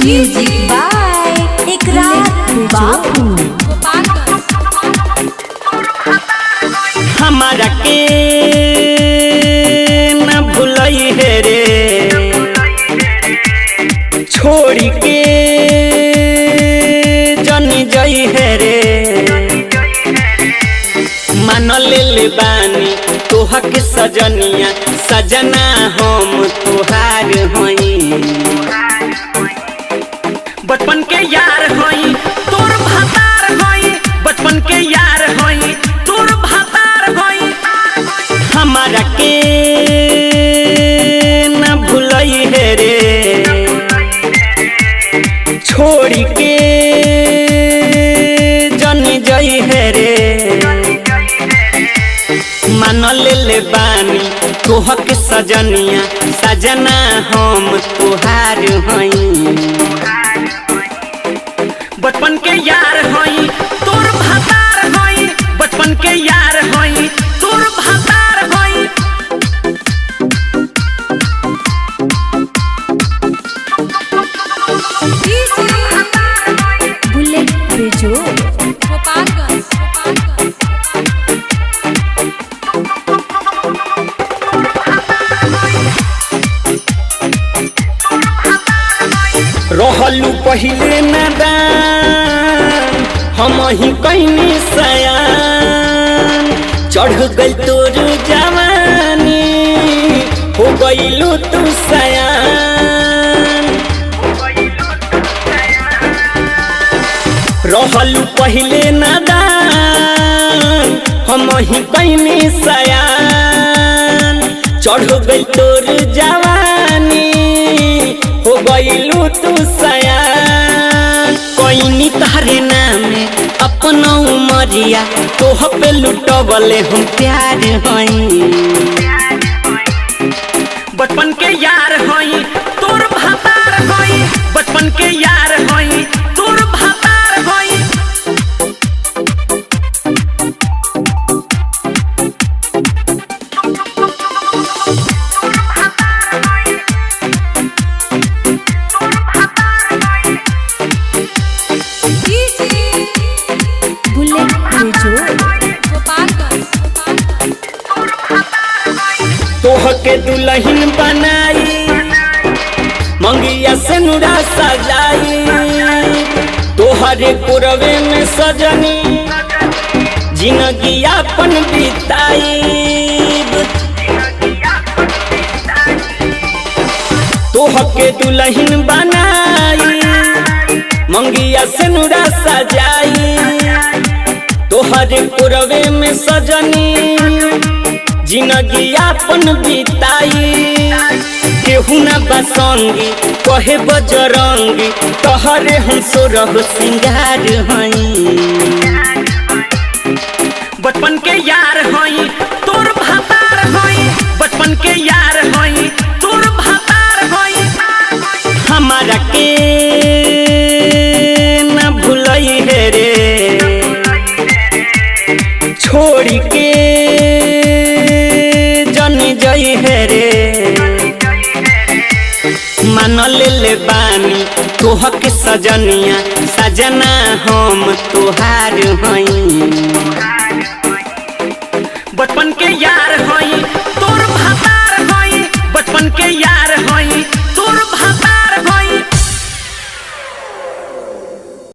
Music by इकरार बाबू। हमारा के न भूलई है रे, छोड़ी के जनी जई है रे। मान ले बानी तोहा के सजनिया, सजना हम तुहार होई। बचपन के यार होई तोर भातार होई, बचपन के यार होई तोर भातार होई। हमारा के न भूलई है रे, छोड़ी के जनी जई है रे। मान ले बानी तोहा के सजनिया, सजना हम तुहार होई। बचपन के यार होई तोर भातार होई, बचपन के यार होई तोर भातार होई। बुलेट बेजो रहलू पहिले नादान, हम ही कैनी सयान। चढ़ गई तोर जवानी, हो गईलू तू सयान। रहलू पहिले नादान, हम ही कैनी सयान। चढ़ गई तोर जवानी, हो गईलू तू सयान। कोई तारे नामे अपना उमरिया, तोह पे लुटबले हम प्यार होई। बचपन के यार होई तोर भातार होई, बचपन के यार होई तोर भातार होई। बुलेट बेजो तोह के दुल्हन बनाई, मंगिया से नुरा सजाई। तोहरे कुरवे में सजनी, जिंदगी अपन बिताई। तोह के दुल्हन बनाई, मंगिया से नुरा सजाई। तोहरे कुरवे में सजनी, जिंदगी अपन बिताई। केहू ना बसंगी कहे बजरंगी, तोहरे हम सोरह सिंगार हई। बचपन के यार होई तोर भातार होई, बचपन के यार होई तोर भातार होई। हमारा के न भूलई है रे, छोड़ी के जनी जई है रे। मान ले बानी तोह के सजनिया, सजना हम तुहार होई। बचपन के यार